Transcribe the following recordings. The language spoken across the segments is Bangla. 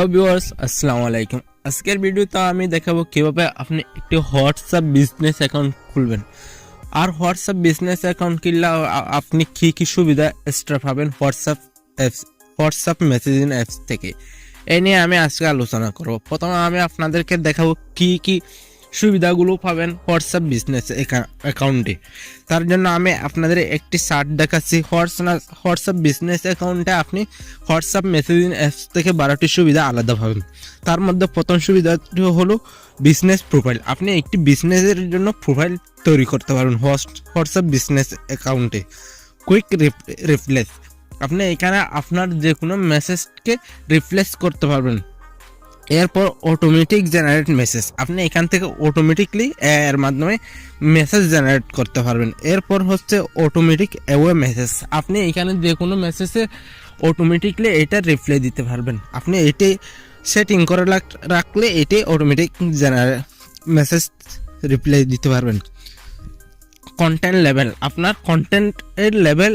হ্যালো ভিউয়ার্স, আসসালামু আলাইকুম। আজকের ভিডিওতে আমি দেখাবো কিভাবে আপনি একটি হোয়াটসঅ্যাপ বিজনেস অ্যাকাউন্ট খুলবেন। আর হোয়াটসঅ্যাপ বিজনেস অ্যাকাউন্ট খুললে আপনি কি সুবিধা এক্সট্রা পাবেন হোয়াটসঅ্যাপ মেসেজিং অ্যাপস থেকে, এই নিয়ে আমি আজকে আলোচনা করব। প্রথমে আমি আপনাদেরকে দেখাবো কি সুবিধাগুলো পাবেন হোয়াটসঅ্যাপ বিজনেস অ্যাকাউন্টে। তার জন্য আমি আপনাদের একটি চার্ট দেখাচ্ছি। হোয়াটসঅ্যাপ বিজনেস অ্যাকাউন্টে আপনি হোয়াটসঅ্যাপ মেসেজিং অ্যাপস থেকে 12টি সুবিধা আলাদা পাবেন। তার মধ্যে প্রথম সুবিধাটি হলো বিজনেস প্রোফাইল। আপনি একটি বিজনেসের জন্য প্রোফাইল তৈরি করতে পারবেন হোয়াটসঅ্যাপ বিজনেস অ্যাকাউন্টে। কুইক রিপ্লেস, আপনি এখানে আপনার যে কোনো মেসেজকে রিপ্লেস করতে পারবেন। এরপর অটোমেটিক জেনারেট মেসেজ, আপনি এখান থেকে অটোমেটিকলি এর মাধ্যমে মেসেজ জেনারেট করতে পারবেন। এরপর হচ্ছে অটোমেটিক অ্যাওয়ে মেসেজ, আপনি এখানে যে কোনো মেসেজে অটোমেটিকলি এটা রিপ্লাই দিতে পারবেন। আপনি এটি সেটিং করে রাখলে এটি অটোমেটিক মেসেজ রিপ্লাই দিতে পারবেন। কন্টেন্ট লেভেল, আপনার কন্টেন্টের লেভেল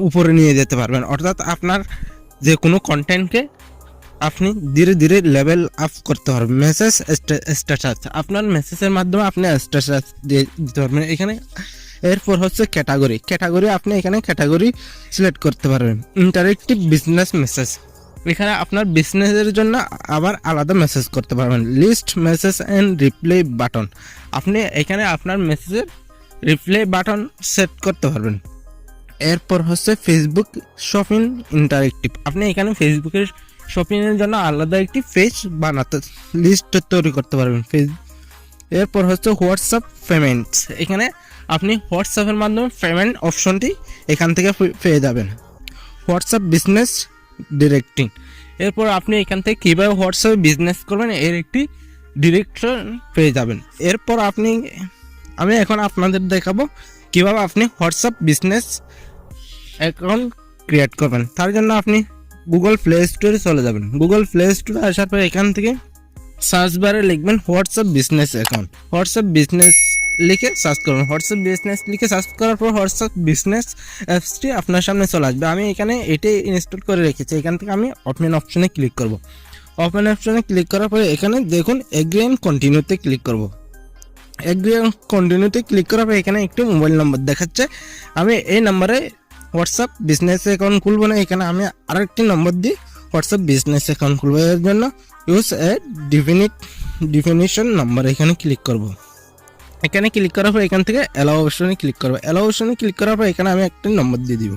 উপরে নিয়ে যেতে পারবেন, অর্থাৎ আপনার যে কোনো কন্টেন্টকে আপনি ধীরে ধীরে লেভেল আপ করতে পারবেন। মেসেজ স্ট্যাটাস, আপনার মেসেজের মাধ্যমে আপনি স্ট্যাটাস দিয়ে দিতে পারবেন এখানে। এরপর হচ্ছে ক্যাটাগরি, আপনি এখানে ক্যাটাগরি সিলেক্ট করতে পারবেন। ইন্টারেক্টিভ বিজনেস মেসেজ, এখানে আপনার বিজনেসের জন্য আবার আলাদা মেসেজ করতে পারবেন। List message and reply button, আপনি এখানে আপনার মেসেজের রিপ্লাই বাটন সেট করতে পারবেন। এরপর হচ্ছে ফেসবুক শপিং ইন্টারেক্টিভ, আপনি এখানে ফেসবুকের শপিংয়ের জন্য আলাদা একটি পেজ বানাতে লিস্ট তৈরি করতে পারবেন। এরপর হচ্ছে হোয়াটসঅ্যাপ পেমেন্টস, এখানে আপনি হোয়াটসঅ্যাপের মাধ্যমে পেমেন্ট অপশনটি এখান থেকে পেয়ে যাবেন। হোয়াটসঅ্যাপ বিজনেস ডিরেক্টিং, এরপর আপনি এখান থেকে কীভাবে হোয়াটসঅ্যাপে বিজনেস করবেন এর একটি ডিরেকশন পেয়ে যাবেন। এরপর আমি এখন আপনাদের দেখাবো কীভাবে আপনি হোয়াটসঅ্যাপ বিজনেস অ্যাকাউন্ট ক্রিয়েট করবেন। তার জন্য আপনি গুগল প্লে স্টোরে চলে যাবেন। গুগল প্লে স্টোরে আসার পর এখান থেকে সার্চ বারে লিখবেন WhatsApp business account. WhatsApp business লিখে সার্চ করবেন। হোয়াটসঅ্যাপ বিজনেস লিখে সার্চ করার পর হোয়াটসঅ্যাপ বিজনেস অ্যাপসটি আপনার সামনে চলে আসবে। আমি এখানে এটি ইনস্টল করে রেখেছি। এখান থেকে আমি ওপেন অপশনে ক্লিক করব। ওপেন অপশনে ক্লিক করার পরে এখানে দেখুন এগ্রি অ্যান্ড কন্টিনিউতে ক্লিক করব। এগ্রি অ্যান্ড কন্টিনিউতে ক্লিক করার পর এখানে একটি মোবাইল নম্বর দেখাচ্ছে। আমি এই নাম্বারে হোয়াটসঅ্যাপ বিজনেস অ্যাকাউন্ট খুলবো না, এখানে আমি আরেকটি নম্বর দিয়ে হোয়াটসঅ্যাপ বিজনেস অ্যাকাউন্ট খুলবো। এর জন্য ইউজ এ ডিফিনিশন নাম্বার এখানে ক্লিক করব। এখানে ক্লিক করার পর এখান থেকে অ্যালাউ অপশনে ক্লিক করবো। অ্যালাউ অপশনে ক্লিক করার পর এখানে আমি একটি নম্বর দিয়ে দিব।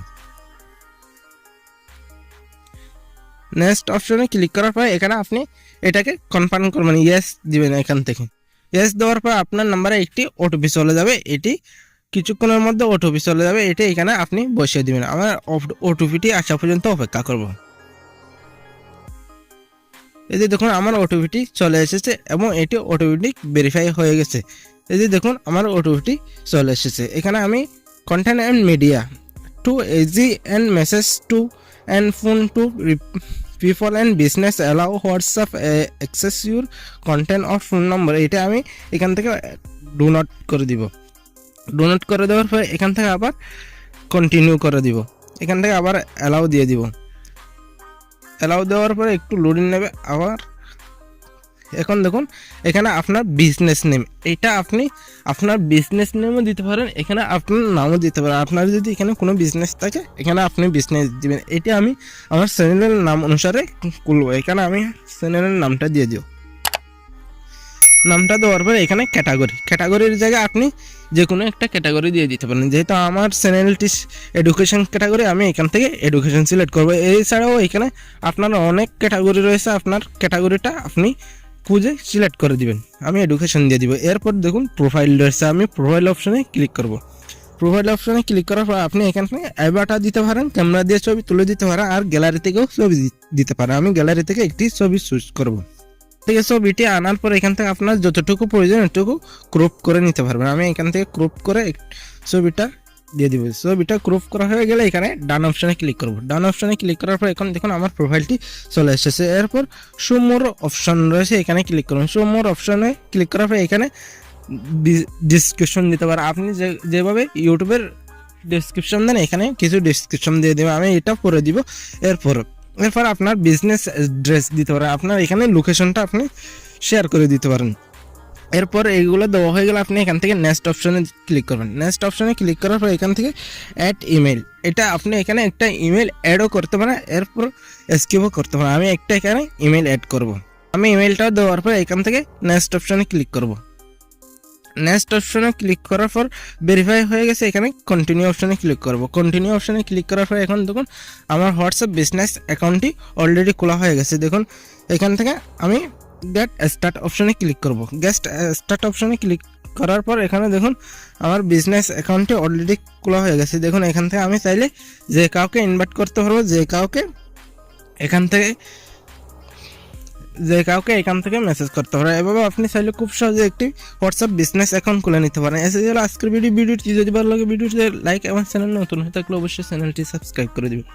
নেক্সট অপশনে ক্লিক করার পর এখানে আপনি এটাকে কনফার্ম করবেন, ইয়েস দিবেন। এখান থেকে ইয়েস দেওয়ার পর আপনার নাম্বারে একটি ওটিপি চলে যাবে। এটি কিছুক্ষণের মধ্যে ওটিপি চলে যাবে, এটি এখানে আপনি বসিয়ে দিবেন। আমার ওটিপিটি আসা পর্যন্ত অপেক্ষা করব। এই যে দেখুন আমার ওটিপিটি চলে এসেছে এবং এটি ওটিপিটি ভেরিফাই হয়ে গেছে। এই যে দেখুন আমার ওটিপিটি চলে এসেছে। এখানে আমি কন্টেন্ট অ্যান্ড মিডিয়া টু এজি and message to and phone to people and business allow WhatsApp access your content of phone number, এটা আমি এখান থেকে ডু নট করে দিব। ডোনেট করে দেওয়ার পরে এখান থেকে আবার কন্টিনিউ করে দিব। এখান থেকে আবার অ্যালাউ দিয়ে দিব। অ্যালাউ দেওয়ার পরে একটু লোডিং নেবে আবার। এখন দেখুন এখানে আপনার বিজনেস নেম, এটা আপনি আপনার বিজনেস নেমও দিতে পারেন, এখানে আপনার নামও দিতে পারেন। আপনার যদি এখানে কোনো বিজনেস থাকে এখানে আপনি বিজনেস দিবেন। এটা আমি আমার চ্যানেলের নাম অনুসারে খুলবো। এখানে আমি চ্যানেলের নামটা দিয়ে দিও। নামটা দেওয়ার পরে এখানে ক্যাটাগরির জায়গায় আপনি যে কোনো একটা ক্যাটাগরি দিয়ে দিতে পারেন। যেহেতু আমার চ্যানেলটি এডুকেশন ক্যাটাগরি, আমি এখান থেকে এডুকেশন সিলেক্ট করবো। এছাড়াও এখানে আপনার অনেক ক্যাটাগরি রয়েছে, আপনার ক্যাটাগরিটা আপনি খুঁজে সিলেক্ট করে দিবেন। আমি এডুকেশন দিয়ে দিব। এরপর দেখুন প্রোফাইল রয়েছে, আমি প্রোফাইল অপশনে ক্লিক করব। প্রোফাইল অপশনে ক্লিক করার পর আপনি এখান থেকে অ্যাভাটার দিতে পারেন, ক্যামেরা দিয়ে ছবি তুলে দিতে পারেন, আর গ্যালারি থেকেও ছবি দিতে পারেন। আমি গ্যালারি থেকে একটি ছবি চুজ করব। ঠিক আছে, ছবিটি আনার পর এখান থেকে আপনার যতটুকু প্রয়োজন এতটুকু ক্রপ করে নিতে পারবেন। আমি এখান থেকে ক্রপ করে ছবিটা দিয়ে দিব। ছবিটা ক্রপ করা হয়ে গেলে এখানে ডান অপশনে ক্লিক করব। ডান অপশনে ক্লিক করার পর এখন দেখুন আমার প্রোফাইলটি চলে এসেছে। এরপর শো মোর অপশন রয়েছে, এখানে ক্লিক করুন। শো মোর অপশনে ক্লিক করার পর এখানে ডিসক্রিপশন দিতে পারেন। আপনি যেভাবে ইউটিউবের ডিসক্রিপশন দেন এখানে কিছু ডিসক্রিপশন দিয়ে দেবেন। আমি এটা পরে দিব। এরপর এরপর আপনার বিজনেস অ্যাড্রেস দিতে পারেন, আপনার এখানে লোকেশনটা আপনি শেয়ার করে দিতে পারেন। এরপর এইগুলো দেওয়া হয়ে গেলে আপনি এখান থেকে নেক্সট অপশনে ক্লিক করবেন। নেক্সট অপশনে ক্লিক করার পর এখান থেকে অ্যাড ইমেল, এটা আপনি এখানে একটা ইমেল অ্যাডও করতে পারেন, এরপর স্কিপও করতে পারেন। আমি একটা এখানে ইমেল অ্যাড করব। আমি ইমেলটা দেওয়ার পর এখান থেকে নেক্সট অপশনে ক্লিক করব। নেক্সট অপশনে ক্লিক করার পর ভেরিফাই হয়ে গেছে, এখানে কন্টিনিউ অপশনে ক্লিক করব। কন্টিনিউ অপশনে ক্লিক করার পর এখন দেখুন আমার হোয়াটসঅ্যাপ বিজনেস অ্যাকাউন্টটি অলরেডি খোলা হয়ে গেছে। দেখুন এখান থেকে আমি গেট স্টার্ট অপশনে ক্লিক করব। গেট স্টার্ট অপশনে ক্লিক করার পর এখানে দেখুন আমার বিজনেস অ্যাকাউন্টটি অলরেডি খোলা হয়ে গেছে। দেখুন এখান থেকে আমি চাইলে যে কাউকে ইনভাইট করতে পারবো, যে কাউকে এখান থেকে মেসেজ করতে পারেন। এভাবে আপনি চাইলে খুব সহজে একটি হোয়াটসঅ্যাপ বিজনেস অ্যাকাউন্ট খুলে নিতে পারেন। এসে গেল আজকের ভিডিওটি যদি ভালো লাগে ভিডিওটি লাইক এবং চ্যানেল নতুন হয়ে থাকলে অবশ্যই চ্যানেলটি সাবস্ক্রাইব করে দিবেন।